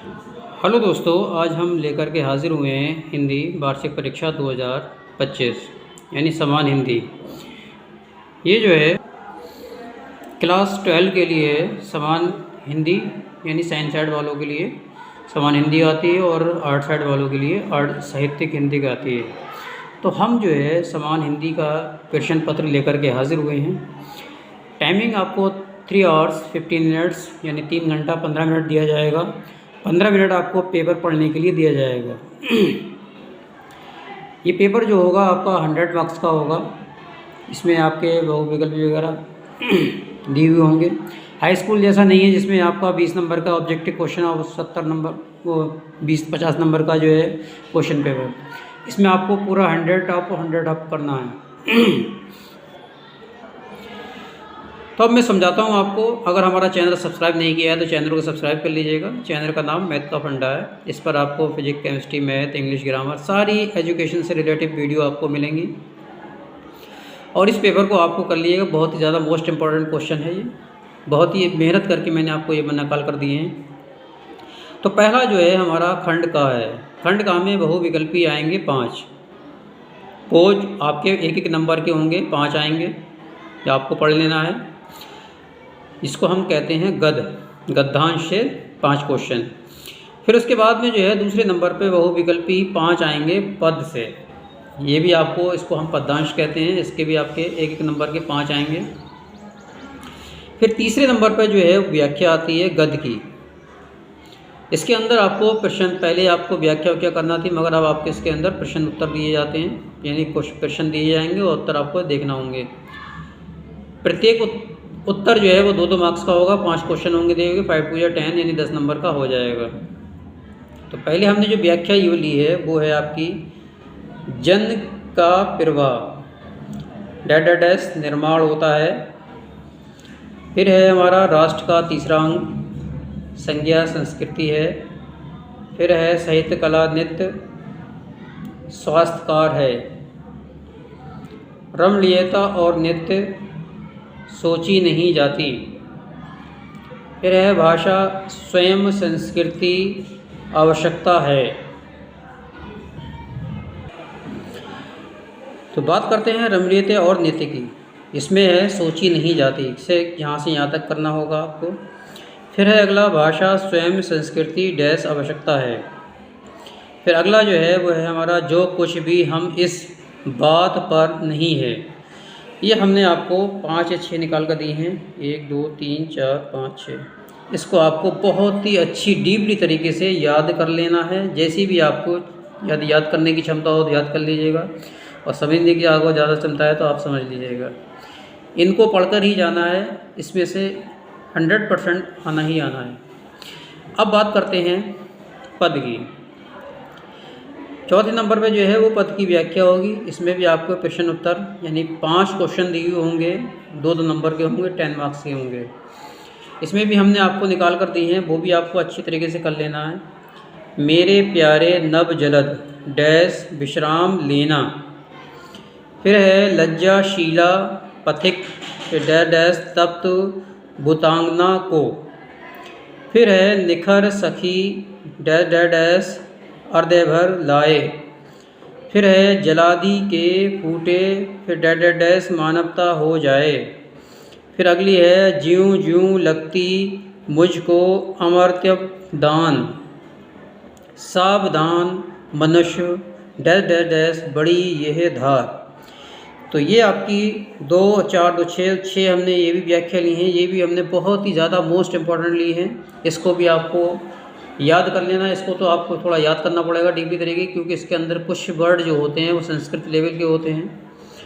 Hello दोस्तों, आज हम लेकर के हाज़िर हुए हैं हिंदी वार्षिक परीक्षा 2025 यानी समान हिंदी। ये जो है क्लास 12 के लिए समान हिंदी यानी साइंस साइड वालों के लिए समान हिंदी आती है और आर्ट साइड वालों के लिए आर्ट साहित्यिक हिंदी का आती है। तो हम जो है समान हिंदी का क्वेश्चन पत्र लेकर के हाज़िर हुए हैं। टाइमिंग आपको 3 आवर्स 15 मिनट्स यानी 3 घंटा 15 मिनट दिया जाएगा। 15 मिनट आपको पेपर पढ़ने के लिए दिया जाएगा। ये पेपर जो होगा आपका 100 मार्क्स का होगा। इसमें आपके बहुविकल्प वगैरह दिए हुए होंगे। हाई स्कूल जैसा नहीं है जिसमें आपका 20 नंबर का ऑब्जेक्टिव क्वेश्चन और 70 नंबर वो 20-50 नंबर का जो है क्वेश्चन पेपर। इसमें आपको पूरा 100 अप करना है। तो अब मैं समझाता हूँ आपको। अगर हमारा चैनल सब्सक्राइब नहीं किया है तो चैनल को सब्सक्राइब कर लीजिएगा। चैनल का नाम मैथ का फंडा है। इस पर आपको physics, chemistry, math, English, grammar सारी एजुकेशन से रिलेटेड वीडियो आपको मिलेंगी। और इस पेपर को आपको कर लीजिएगा। बहुत ही ज़्यादा मोस्ट इम्पॉर्टेंट क्वेश्चन है ये। बहुत ही मेहनत करके मैंने आपको ये नकल कर दिए हैं। तो पहला जो है हमारा खंड का है। खंड का में बहुविकल्पी आएंगे 5। पोज आपके एक नंबर के होंगे, 5 आएंगे, ये आपको पढ़ लेना है। इसको हम कहते हैं गद्यांश से 5 क्वेश्चन। फिर उसके बाद में जो है दूसरे नंबर पे बहुविकल्पी 5 आएंगे पद से। ये भी आपको, इसको हम पद्यांश कहते हैं। इसके भी आपके एक नंबर के 5 आएंगे। फिर तीसरे नंबर पर जो है व्याख्या आती है गद्य की। इसके अंदर आपको प्रश्न, पहले आपको व्याख्या करना थी, मगर अब आपके इसके अंदर प्रश्न उत्तर दिए जाते हैं, यानी प्रश्न दिए जाएंगे और उत्तर आपको देखना होंगे। प्रत्येक उत्तर जो है वो 2-2 मार्क्स का होगा। 5 क्वेश्चन होंगे दिए हुए, 5 2 10 यानी 10 नंबर का हो जाएगा। तो पहले हमने जो व्याख्या ये ली है वो है आपकी जन का प्रवाह डैश निर्माण होता है। फिर है हमारा राष्ट्र का तीसरा अंग संज्ञा संस्कृति है। फिर है साहित्य, कला, नृत्य, स्वास्थ्यकार है। रमणीयता और नृत्य सोची नहीं जाती। फिर है भाषा स्वयं संस्कृति आवश्यकता है। तो बात करते हैं रमणीयता और नृत्य की। इसमें है सोची नहीं जाती, इसे यहाँ से यहाँ तक करना होगा आपको। फिर है अगला भाषा स्वयं संस्कृति डैश आवश्यकता है। फिर अगला जो है वो है हमारा जो कुछ भी हम इस बात पर नहीं है। ये हमने आपको 5 या 6 निकाल कर दी हैं। 1 2 3 4 5 6। इसको आपको बहुत ही अच्छी डीपली तरीके से याद कर लेना है। जैसी भी आपको यदि याद करने की क्षमता हो तो याद कर लीजिएगा, और समझने की आपको ज़्यादा क्षमता है तो आप समझ लीजिएगा। इनको पढ़कर ही जाना है, इसमें से 100% आना ही आना है। अब बात करते हैं पद की। चौथे नंबर पे जो है वो पद की व्याख्या होगी। इसमें भी आपको प्रश्न उत्तर यानी 5 क्वेश्चन दिए होंगे, 2-2 नंबर के होंगे, 10 मार्क्स के होंगे। इसमें भी हमने आपको निकाल कर दी हैं, वो भी आपको अच्छी तरीके से कर लेना है। मेरे प्यारे नव जलद डैश विश्राम लेना। फिर है लज्जाशीला पथिक डैश तप्त भूतांगना को। फिर है निखर सखी डैश अर्धे भर लाए। फिर है जलादि के फूटे फिर डैश मानवता हो जाए। फिर अगली है ज्यूं ज्यूं लगती मुझको अमर्त्य दान सावधान मनुष्य डैश बड़ी यह धार। तो ये आपकी 2 4 2 6 हमने ये भी व्याख्या ली हैं। ये भी हमने बहुत ही ज़्यादा मोस्ट इम्पॉर्टेंट ली हैं। इसको भी आपको याद कर लेना है। इसको तो आपको थोड़ा याद करना पड़ेगा डीपली तरीके, क्योंकि इसके अंदर कुछ वर्ड जो होते हैं वो संस्कृत लेवल के होते हैं।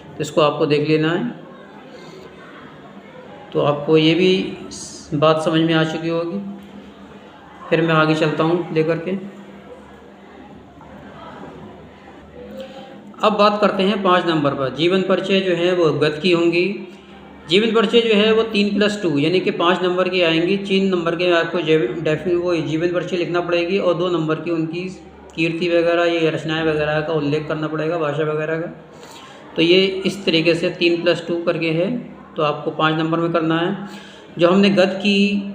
तो इसको आपको देख लेना है। तो आपको ये भी बात समझ में आ चुकी होगी। फिर मैं आगे चलता हूँ लेकर के। अब बात करते हैं 5 नंबर पर। जीवन परिचय जो है वो गद्य की होंगी। जीवन परिचय जो है वो 3+2 यानी कि 5 नंबर की आएंगी। 3 नंबर के आपको वो जीवन परिचय लिखना पड़ेगी, और 2 नंबर की उनकी कीर्ति वगैरह, ये रचनाएं वगैरह का उल्लेख करना पड़ेगा, भाषा वगैरह का। तो ये इस तरीके से 3+2 करके है। तो आपको 5 नंबर में करना है। जो हमने गद्य की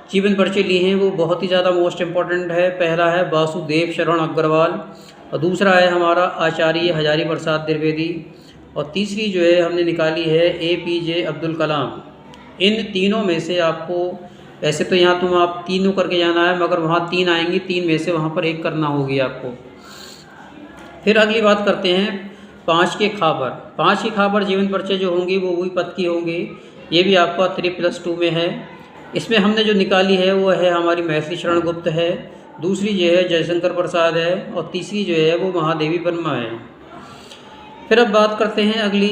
जीवन परिचय लिए हैं वो बहुत ही ज़्यादा मोस्ट इम्पॉर्टेंट है। पहला है वासुदेव शरण अग्रवाल, और दूसरा है हमारा आचार्य हजारी प्रसाद द्विवेदी, और तीसरी जो है हमने निकाली है APJ अब्दुल कलाम। इन तीनों में से आपको, ऐसे तो यहाँ तुम आप तीनों करके जाना है, मगर वहाँ 3 आएंगी, 3 में से वहाँ पर 1 करना होगी आपको। फिर अगली बात करते हैं 5 के खाबर। 5 की खाबर जीवन परिचय जो होंगी वो वही पद की होंगी। ये भी आपका 3+2 में है। इसमें हमने जो निकाली है वो है हमारी मैथिली शरण गुप्त है, दूसरी जो है जयशंकर प्रसाद है, और तीसरी जो है वो महादेवी वर्मा है। फिर अब बात करते हैं अगली,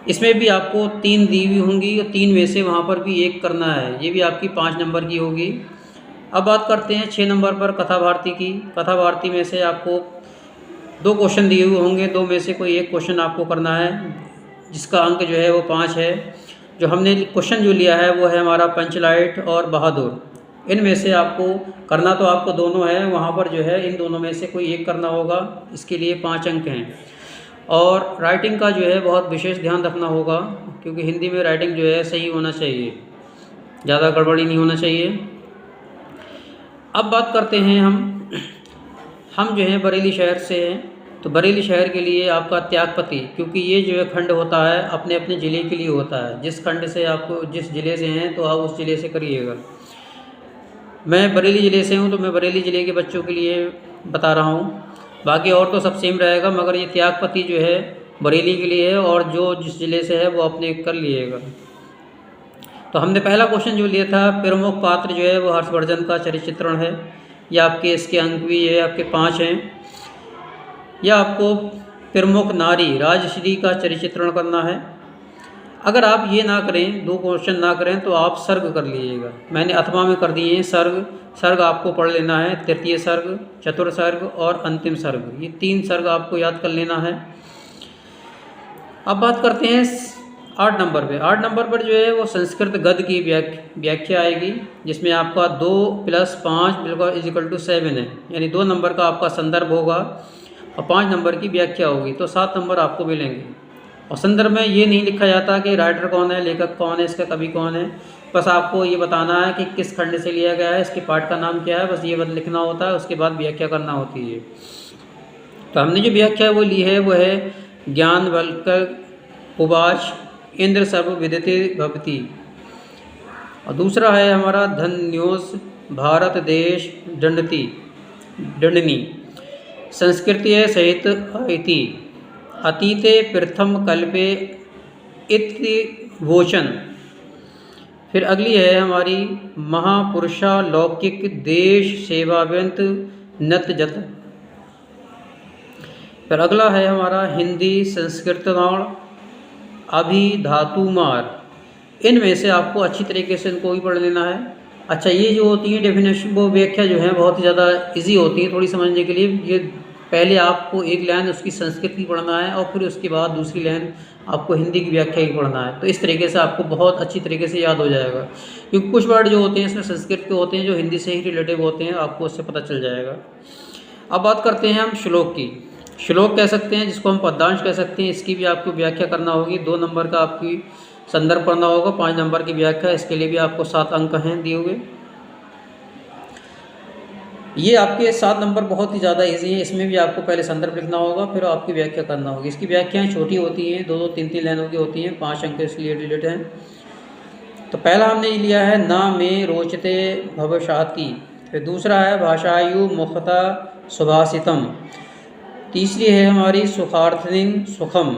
इसमें भी आपको 3 दी हुई होंगी, और 3 में से वहाँ पर भी 1 करना है। ये भी आपकी 5 नंबर की होगी। अब बात करते हैं 6 नंबर पर कथा भारती की। कथा भारती में से आपको 2 क्वेश्चन दिए हुए होंगे, 2 में से कोई 1 क्वेश्चन आपको करना है, जिसका अंक जो है वो 5 है। जो हमने क्वेश्चन जो लिया है वो है हमारा पंचलाइट और बहादुर। इनमें से आपको करना तो आपको दोनों है, वहाँ पर जो है इन दोनों में से कोई 1 करना होगा। इसके लिए 5 अंक हैं। और राइटिंग का जो है बहुत विशेष ध्यान रखना होगा, क्योंकि हिंदी में राइटिंग जो है सही होना चाहिए, ज़्यादा गड़बड़ी नहीं होना चाहिए। अब बात करते हैं हम जो हैं बरेली शहर से हैं, तो बरेली शहर के लिए आपका त्यागपति, क्योंकि ये जो है खंड होता है अपने अपने ज़िले के लिए होता है। जिस खंड से आपको, जिस ज़िले से हैं तो आप उस ज़िले से करिएगा। मैं बरेली ज़िले से हूँ तो मैं बरेली ज़िले के बच्चों के लिए बता रहा हूँ, बाकी और तो सब सेम रहेगा, मगर ये त्यागपति जो है बरेली के लिए है, और जो जिस ज़िले से है वो अपने कर लीजिएगा। तो हमने पहला क्वेश्चन जो लिया था, प्रमुख पात्र जो है वो हर्षवर्धन का चरित्र चित्रण है। या आपके इसके अंक भी ये आपके 5 हैं। या आपको प्रमुख नारी राजश्री का चरित्र चित्रण करना है। अगर आप ये ना करें, 2 क्वेश्चन ना करें, तो आप सर्ग कर लीजिएगा। मैंने अथवा में कर दिए हैं सर्ग आपको पढ़ लेना है। तृतीय सर्ग, चतुर्थ सर्ग और अंतिम सर्ग, ये 3 सर्ग आपको याद कर लेना है। अब बात करते हैं 8 नंबर पे। 8 नंबर पर जो है वो संस्कृत गद्य की व्याख्या आएगी, जिसमें आपका 2 + 5 = 7 है, यानी 2 नंबर का आपका संदर्भ होगा और 5 नंबर की व्याख्या होगी, तो 7 नंबर आपको मिलेंगे। और संदर्भ में ये नहीं लिखा जाता कि राइटर कौन है, लेखक कौन है, इसका कवि कौन है, बस आपको ये बताना है कि किस खंड से लिया गया है, इसके पाठ का नाम क्या है, बस ये लिखना होता है। उसके बाद व्याख्या करना होती है। तो हमने जो व्याख्या वो ली है वो है ज्ञानवल्क्य उवाच इंद्र सर्व विदिते भवति, और दूसरा है हमारा धन्योस भारत देश दंडनी संस्कृत्य सहित इति अतीते प्रथम कल्पे इति वोचन। फिर अगली है हमारी महापुरुषा लौकिक देश सेवाव्यंत नत जत। फिर अगला है हमारा हिंदी संस्कृतनाण अभिधातुमार। इनमें से आपको अच्छी तरीके से इनको भी पढ़ लेना है। अच्छा, ये जो होती है डेफिनेशन, वो व्याख्या जो है बहुत ही ज़्यादा इजी होती है थोड़ी समझने के लिए। ये पहले आपको एक लाइन उसकी संस्कृत की पढ़ना है, और फिर उसके बाद दूसरी लाइन आपको हिंदी की व्याख्या की पढ़ना है। तो इस तरीके से आपको बहुत अच्छी तरीके से याद हो जाएगा, क्योंकि कुछ वर्ड जो होते हैं इसमें संस्कृत के होते हैं जो हिंदी से ही रिलेटिव होते हैं, आपको उससे पता चल जाएगा। अब बात करते हैं हम श्लोक की। श्लोक कह सकते हैं, जिसको हम पद्यांश कह सकते हैं, इसकी भी आपको व्याख्या करना होगी। 2 नंबर का आपकी संदर्भ पढ़ना होगा, 5 नंबर की व्याख्या। इसके लिए भी आपको 7 अंक हैं दिए हुए। ये आपके 7 नंबर बहुत ही ज़्यादा इजी हैं। इसमें भी आपको पहले संदर्भ लिखना होगा, फिर आपकी व्याख्या करना होगी। इसकी व्याख्याएं छोटी होती हैं, 2-2, 3-3 लाइनों की होती हैं, 5 अंक इसलिए रिलेटेड हैं। तो पहला हमने ये लिया है ना में रोचते भवशाति। फिर दूसरा है भाषायु मुखता सुभाषितम। तीसरी है हमारी सुखार्थिन सुखम।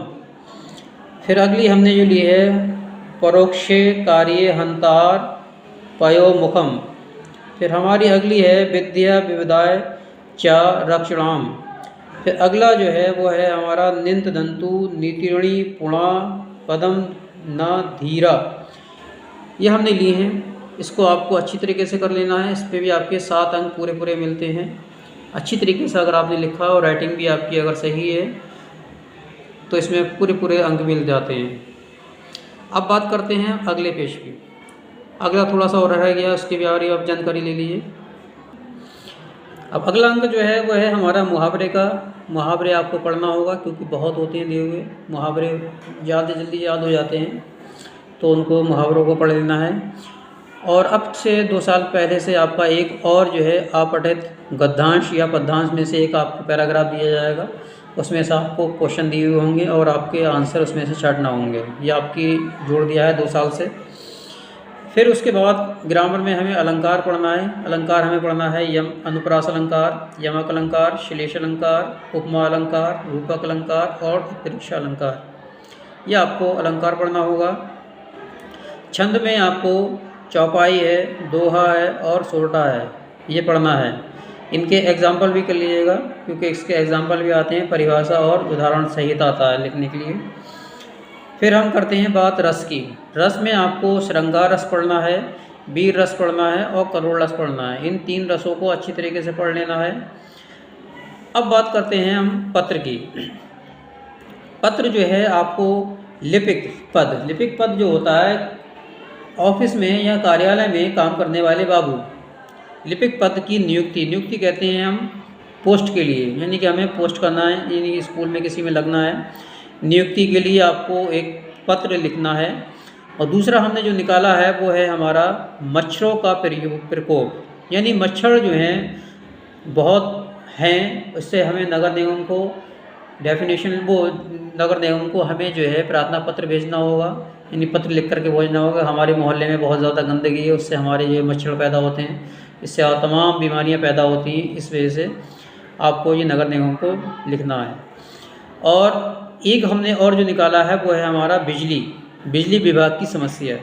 फिर अगली हमने जो ली है परोक्षे कार्य हंतार पयोमुखम। फिर हमारी अगली है विद्या विविधाय च रक्षणाम। फिर अगला जो है वो है हमारा निंत दंतु नीतिणी पुणा पदम न धीरा। ये हमने लिए हैं, इसको आपको अच्छी तरीके से कर लेना है। इस पर भी आपके 7 अंक पूरे पूरे मिलते हैं। अच्छी तरीके से अगर आपने लिखा और राइटिंग भी आपकी अगर सही है तो इसमें पूरे पूरे अंक मिल जाते हैं। अब बात करते हैं अगले पेज की। अगला थोड़ा सा और रह गया, उसकी भी आप जानकारी ले लीजिए। अब अगला अंक जो है वो है हमारा मुहावरे का। मुहावरे आपको पढ़ना होगा, क्योंकि बहुत होते हैं दिए हुए मुहावरे, ज़्यादा जल्दी याद हो जाते हैं, तो उनको मुहावरों को पढ़ लेना है। और अब से 2 साल पहले से आपका एक और जो है अपठित गद्यांश या पद्यांश में से एक आपको पैराग्राफ दिया जाएगा, उसमें से आपको क्वेश्चन दिए हुए होंगे और आपके आंसर उसमें से छांटना होंगे। ये आपकी जोड़ दिया है 2 साल से। फिर उसके बाद ग्रामर में हमें अलंकार पढ़ना है। अलंकार हमें पढ़ना है अनुप्रास अलंकार, यमक अलंकार, श्लेष अलंकार, उपमा अलंकार, रूपक अलंकार और उत्प्रेक्षा अलंकार। ये आपको अलंकार पढ़ना होगा। छंद में आपको चौपाई है, दोहा है और सोरठा है, ये पढ़ना है। इनके एग्जाम्पल भी कर लीजिएगा क्योंकि इसके एग्जाम्पल भी आते हैं, परिभाषा और उदाहरण सहित आता है लिखने के लिए। फिर हम करते हैं बात रस की। रस में आपको श्रृंगार रस पढ़ना है, वीर रस पढ़ना है और करुण रस पढ़ना है। इन 3 रसों को अच्छी तरीके से पढ़ लेना है। अब बात करते हैं हम पत्र की। पत्र जो है आपको लिपिक पद जो होता है ऑफिस में या कार्यालय में काम करने वाले बाबू, लिपिक पद की नियुक्ति कहते हैं हम पोस्ट के लिए, यानी कि हमें पोस्ट करना है, यानी कि स्कूल में किसी में लगना है। नियुक्ति के लिए आपको एक पत्र लिखना है। और दूसरा हमने जो निकाला है वो है हमारा मच्छरों का प्रकोप, यानी मच्छर जो हैं बहुत हैं, उससे हमें नगर निगम को नगर निगम को हमें जो है प्रार्थना पत्र भेजना होगा, यानी पत्र लिख करके भेजना होगा। हमारे मोहल्ले में बहुत ज़्यादा गंदगी है, उससे हमारे जो मच्छर पैदा होते हैं, इससे तमाम बीमारियां पैदा होती हैं। इस वजह से आपको ये नगर निगम को लिखना है। और एक हमने और जो निकाला है वो है हमारा बिजली विभाग की समस्या,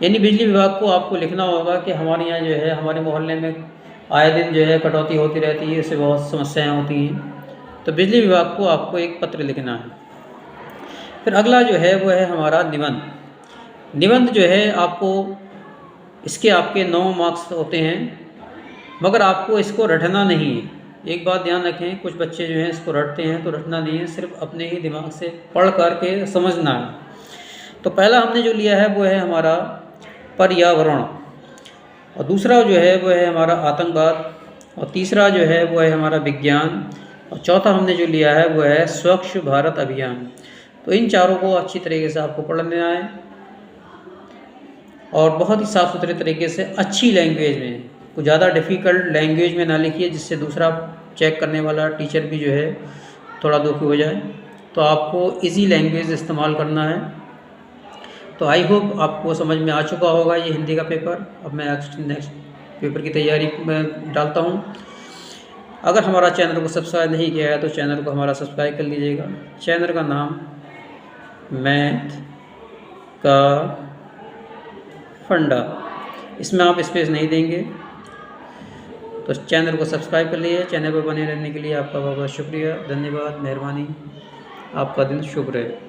यानी बिजली विभाग को आपको लिखना होगा कि हमारे यहाँ जो है हमारे मोहल्ले में आए दिन जो है कटौती होती रहती है, इससे बहुत समस्याएं होती हैं। तो बिजली विभाग को आपको एक पत्र लिखना है। फिर अगला जो है वो है हमारा निबंध जो है आपको इसके आपके 9 मार्क्स होते हैं, मगर आपको इसको रटना नहीं है। एक बात ध्यान रखें, कुछ बच्चे जो हैं इसको रटते हैं, तो रटना नहीं है, सिर्फ अपने ही दिमाग से पढ़ करके समझना है। तो पहला हमने जो लिया है वो है हमारा पर्यावरण, और दूसरा जो है वो है हमारा आतंकवाद, और तीसरा जो है वो है हमारा विज्ञान, और चौथा हमने जो लिया है वो है स्वच्छ भारत अभियान। तो इन चारों को अच्छी तरीके से आपको पढ़ लेना है और बहुत ही साफ़ सुथरे तरीके से अच्छी लैंग्वेज में, कुछ ज़्यादा डिफ़िकल्ट लैंग्वेज में ना लिखिए जिससे दूसरा चेक करने वाला टीचर भी जो है थोड़ा दुखी हो जाए। तो आपको इजी लैंग्वेज इस्तेमाल करना है। तो आई होप आपको समझ में आ चुका होगा ये हिंदी का पेपर। अब मैं नेक्स्ट पेपर की तैयारी में डालता हूँ। अगर हमारा चैनल को सब्सक्राइब नहीं किया है तो चैनल को हमारा सब्सक्राइब कर लीजिएगा। चैनल का नाम मैथ का फंडा, इसमें आप स्पेस नहीं देंगे। तो चैनल को सब्सक्राइब कर लीजिए। चैनल पर बने रहने के लिए आपका बहुत बहुत शुक्रिया, धन्यवाद, मेहरबानी। आपका दिन शुभ रहे।